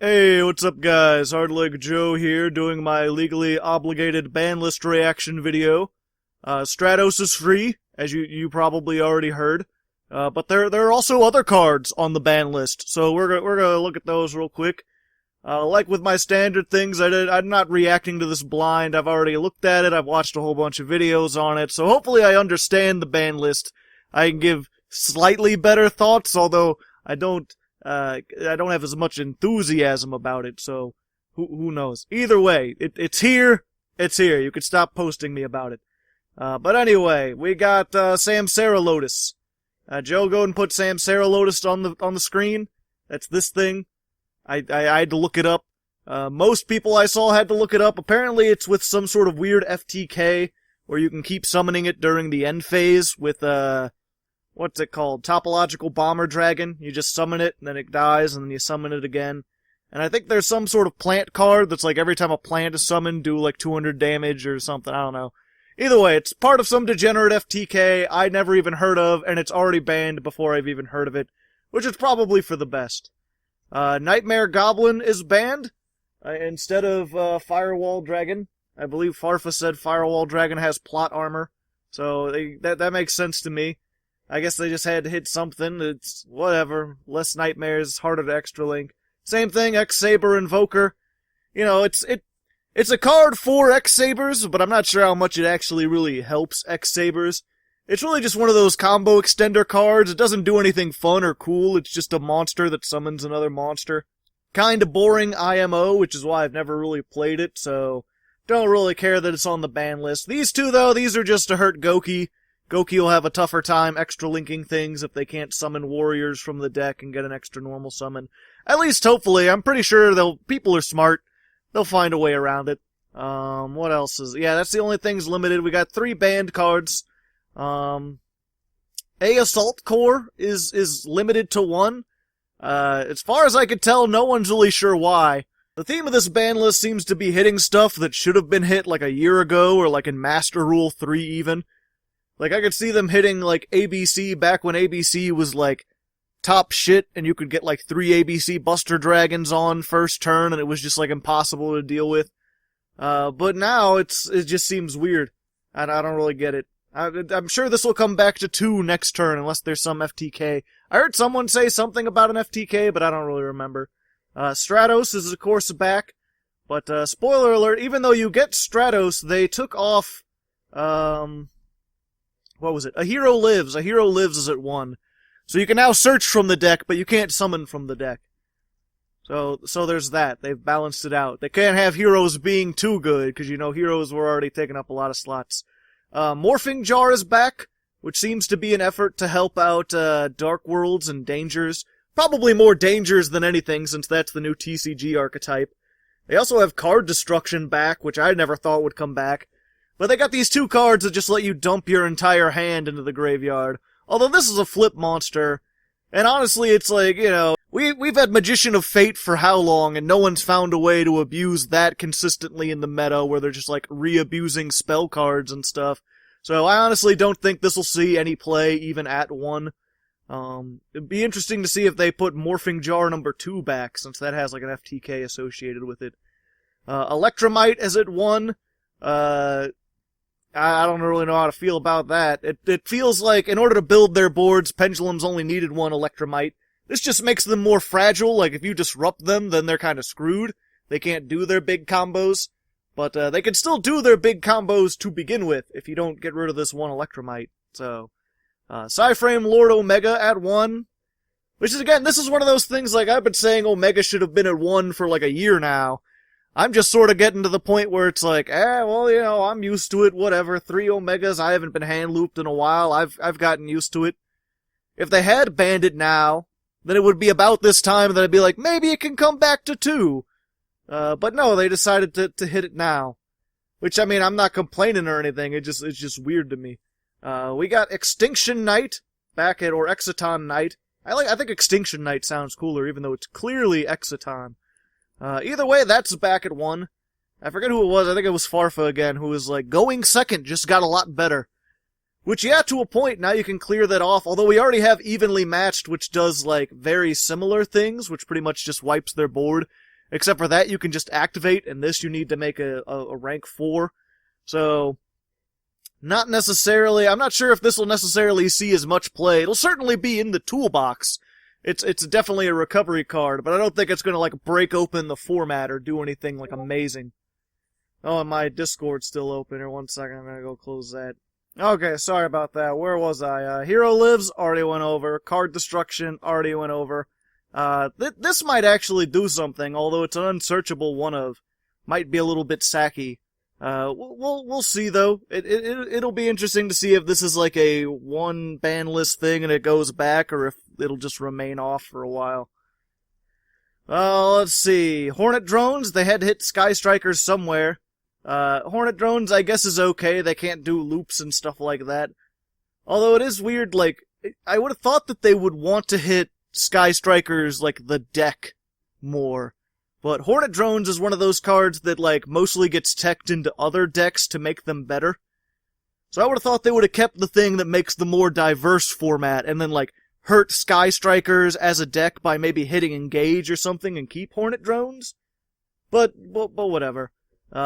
Hey, what's up guys? Hardleg Joe here, doing my legally obligated Banlist reaction video. Stratos is free, as you probably already heard. But there are also other cards on the ban list, so we're gonna look at those real quick. Like with my standard things, I'm not reacting to this blind. I've already looked at it, I've watched a whole bunch of videos on it, so hopefully I understand the ban list. I can give slightly better thoughts, although I don't have as much enthusiasm about it, so who knows. Either way, it's here. You can stop posting me about it. But anyway, we got Samsara Lotus. Joe, go and put Samsara Lotus on the screen. That's this thing. I had to look it up. Most people I saw had to look it up. Apparently it's with some sort of weird FTK where you can keep summoning it during the end phase with what's it called? Topological Bomber Dragon. You just summon it, and then it dies, and then you summon it again. And I think there's some sort of plant card that's like every time a plant is summoned, do like 200 damage or something. I don't know. Either way, it's part of some degenerate FTK I never even heard of, and it's already banned before I've even heard of it, which is probably for the best. Nightmare Goblin is banned instead of Firewall Dragon. I believe Farfa said Firewall Dragon has plot armor, so that makes sense to me. I guess they just had to hit something. It's whatever. Less nightmares, harder to extra link. Same thing, X-Saber Invoker. You know, it's a card for X-Sabers, but I'm not sure how much it actually really helps X-Sabers. It's really just one of those combo extender cards. It doesn't do anything fun or cool. It's just a monster that summons another monster. Kinda boring IMO, which is why I've never really played it, so don't really care that it's on the ban list. These two, though, these are just to hurt Goki. Goki will have a tougher time extra linking things if they can't summon warriors from the deck and get an extra normal summon. At least hopefully, I'm pretty sure people are smart. They'll find a way around it. What else is... Yeah, that's the only things limited. We got 3 banned cards. A Assault Core is limited to 1. As far as I could tell, no one's really sure why. The theme of this ban list seems to be hitting stuff that should have been hit like a year ago, or like in Master Rule 3 even. Like, I could see them hitting, like, ABC back when ABC was, like, top shit, and you could get, like, 3 ABC Buster Dragons on first turn, and it was just, like, impossible to deal with. But now, it just seems weird. I don't really get it. I'm sure this will come back to 2 next turn, unless there's some FTK. I heard someone say something about an FTK, but I don't really remember. Stratos is, of course, back. But, spoiler alert, even though you get Stratos, they took off, what was it? A Hero Lives. A Hero Lives is at 1. So you can now search from the deck, but you can't summon from the deck. So there's that. They've balanced it out. They can't have heroes being too good, because, you know, heroes were already taking up a lot of slots. Morphing Jar is back, which seems to be an effort to help out, Dark Worlds and Dangers. Probably more Dangers than anything, since that's the new TCG archetype. They also have Card Destruction back, which I never thought would come back. But they got these 2 cards that just let you dump your entire hand into the graveyard. Although this is a flip monster. And honestly, it's like, you know, we've had Magician of Fate for how long, and no one's found a way to abuse that consistently in the meta, where they're just like re-abusing spell cards and stuff. So I honestly don't think this will see any play even at 1. It'd be interesting to see if they put Morphing Jar number 2 back, since that has like an FTK associated with it. Electromite is at 1. I don't really know how to feel about that. It feels like, in order to build their boards, Pendulums only needed 1 Electromite. This just makes them more fragile. Like, if you disrupt them, then they're kind of screwed. They can't do their big combos. But, they can still do their big combos to begin with, if you don't get rid of this 1 Electromite. So, Psyframe Lord Omega at 1. Which is, again, this is one of those things, like, I've been saying Omega should have been at 1 for, like, a year now. I'm just sort of getting to the point where it's like, well, you know, I'm used to it, whatever. 3 Omegas, I haven't been hand-looped in a while. I've gotten used to it. If they had banned it now, then it would be about this time that I'd be like, maybe it can come back to 2. But no, they decided to hit it now. Which, I mean, I'm not complaining or anything, it's just weird to me. We got Extinction Knight back at, or Exciton Knight. I think Extinction Knight sounds cooler, even though it's clearly Exciton. Either way, that's back at 1. I forget who it was. I think it was Farfa again, who was like, going second just got a lot better. Which, yeah, to a point, now you can clear that off. Although we already have Evenly Matched, which does, like, very similar things, which pretty much just wipes their board. Except for that, you can just activate, and this you need to make a rank 4. So, not necessarily, I'm not sure if this will necessarily see as much play. It'll certainly be in the toolbox. It's definitely a recovery card, but I don't think it's gonna, like, break open the format or do anything, like, amazing. Oh, and my Discord's still open here. 1 second, I'm gonna go close that. Okay, sorry about that. Where was I? Hero Lives, already went over. Card Destruction, already went over. This might actually do something, although it's an unsearchable one of. Might be a little bit sacky. We'll see though. It'll be interesting to see if this is like a one ban list thing and it goes back, or if it'll just remain off for a while. Let's see. Hornet Drones, they had to hit Sky Strikers somewhere. Hornet Drones, I guess, is okay. They can't do loops and stuff like that. Although it is weird, like, I would have thought that they would want to hit Sky Strikers, like, the deck more. But Hornet Drones is one of those cards that, like, mostly gets teched into other decks to make them better. So I would have thought they would have kept the thing that makes the more diverse format, and then, like, hurt Sky Strikers as a deck by maybe hitting Engage or something and keep Hornet Drones. But whatever.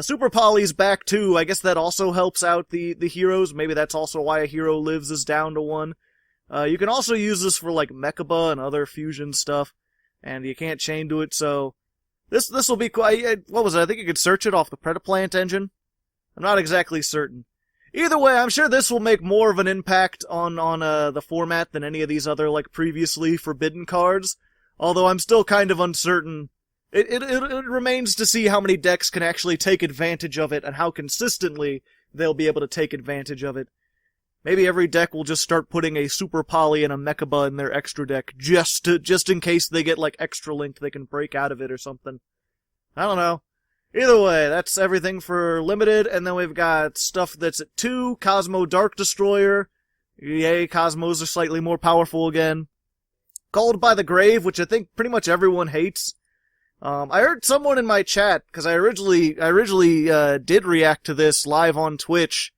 Super Poly's back too. I guess that also helps out the heroes. Maybe that's also why a Hero Lives is down to 1. You can also use this for, like, Mechaba and other fusion stuff, and you can't chain to it, so this will be cool. What was it? I think you could search it off the Predaplant engine. I'm not exactly certain. Either way, I'm sure this will make more of an impact on the format than any of these other, like, previously forbidden cards, although I'm still kind of uncertain. It remains to see how many decks can actually take advantage of it and how consistently they'll be able to take advantage of it. Maybe every deck will just start putting a Super Poly and a Mechaba in their extra deck, just in case they get, like, extra link, they can break out of it or something. I don't know. Either way, that's everything for Limited, and then we've got stuff that's at 2, Cosmo Dark Destroyer. Yay, Cosmos are slightly more powerful again. Called by the Grave, which I think pretty much everyone hates. I heard someone in my chat, because I originally did react to this live on Twitch,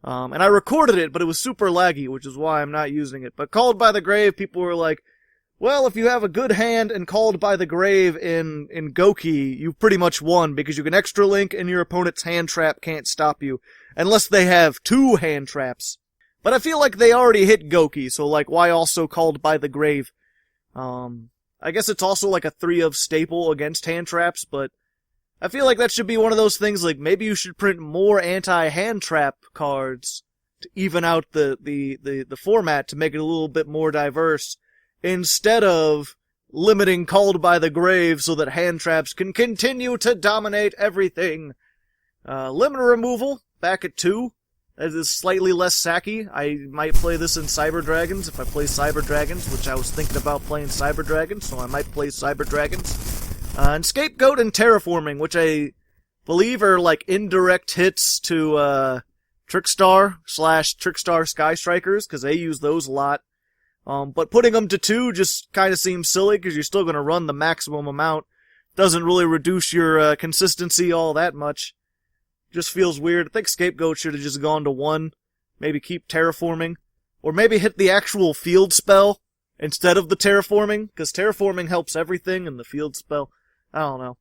and I recorded it, but it was super laggy, which is why I'm not using it. But Called by the Grave, people were like, well, if you have a good hand and Called by the Grave in Goki, you've pretty much won, because you can extra link and your opponent's hand trap can't stop you, unless they have 2 hand traps. But I feel like they already hit Goki, so, like, why also Called by the Grave? I guess it's also like a 3 of staple against hand traps, but I feel like that should be one of those things, like, maybe you should print more anti-hand trap cards to even out the format to make it a little bit more diverse, instead of limiting Called by the Grave so that hand traps can continue to dominate everything. Limiter Removal, back at 2. That is slightly less sacky. I might play this in Cyber Dragons if I play Cyber Dragons, which I was thinking about playing Cyber Dragons, so I might play Cyber Dragons. And Scapegoat and Terraforming, which I believe are, like, indirect hits to Trickstar Sky Strikers, because they use those a lot. But putting them to 2 just kind of seems silly, because you're still going to run the maximum amount. Doesn't really reduce your consistency all that much. Just feels weird. I think Scapegoat should have just gone to 1. Maybe keep Terraforming. Or maybe hit the actual field spell instead of the Terraforming, because Terraforming helps everything, and the field spell, I don't know.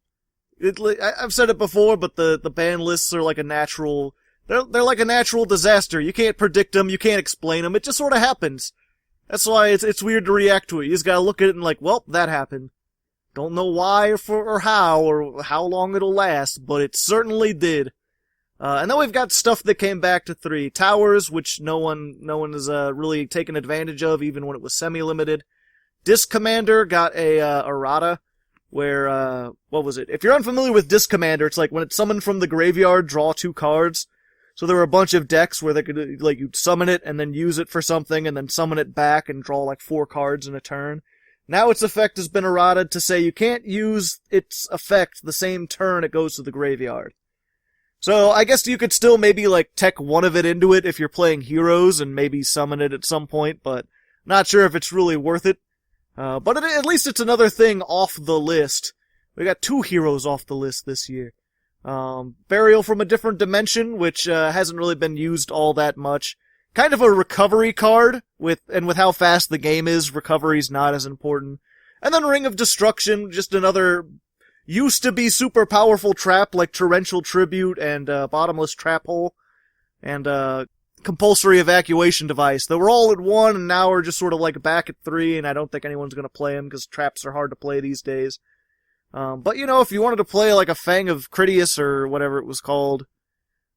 I've said it before, but the ban lists are like a natural... They're like a natural disaster. You can't predict them, you can't explain them, it just sort of happens. That's why it's weird to react to it. You just gotta look at it and like, well, that happened. Don't know why or how long it'll last, but it certainly did. And then we've got stuff that came back to 3. Towers, which no one has really taken advantage of, even when it was semi-limited. Disc Commander got a errata, where, what was it? If you're unfamiliar with Disc Commander, it's like when it's summoned from the graveyard, draw 2 cards. So there were a bunch of decks where they could, like, you'd summon it and then use it for something, and then summon it back and draw, like, 4 cards in a turn. Now its effect has been errated to say you can't use its effect the same turn it goes to the graveyard. So I guess you could still maybe, like, tech one of it into it if you're playing heroes and maybe summon it at some point, but not sure if it's really worth it. But at least it's another thing off the list. We got 2 heroes off the list this year. Burial from a Different Dimension, which hasn't really been used all that much. Kind of a recovery card, with how fast the game is, recovery's not as important. And then Ring of Destruction, just another... used to be super powerful trap like Torrential Tribute and Bottomless Trap Hole and Compulsory Evacuation Device. They were all at 1 and now we're just sort of like back at 3, and I don't think anyone's going to play them because traps are hard to play these days. But you know, if you wanted to play like a Fang of Critias or whatever it was called,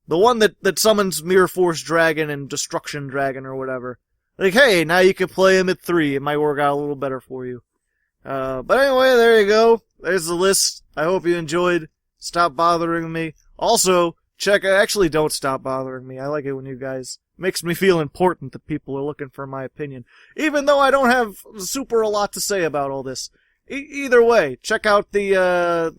the one that summons Mirror Force Dragon and Destruction Dragon or whatever, like, hey, now you can play him at 3. It might work out a little better for you. But anyway, there you go. There's the list. I hope you enjoyed. Stop bothering me. Also, actually don't stop bothering me. I like it when you guys, makes me feel important that people are looking for my opinion. Even though I don't have super a lot to say about all this. Either way, check out the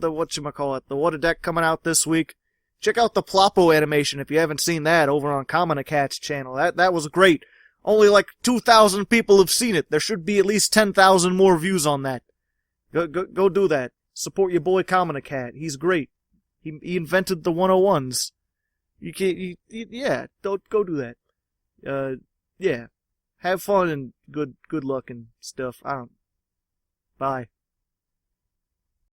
whatchamacallit, the What a Deck coming out this week. Check out the Ploppo animation if you haven't seen that over on Common a Cat's channel. That was great. Only like 2,000 people have seen it. There should be at least 10,000 more views on that. Go do that. Support your boy Common a Cat. He's great. He invented the 101s. Yeah, go do that. Yeah. Have fun and good luck and stuff. Bye.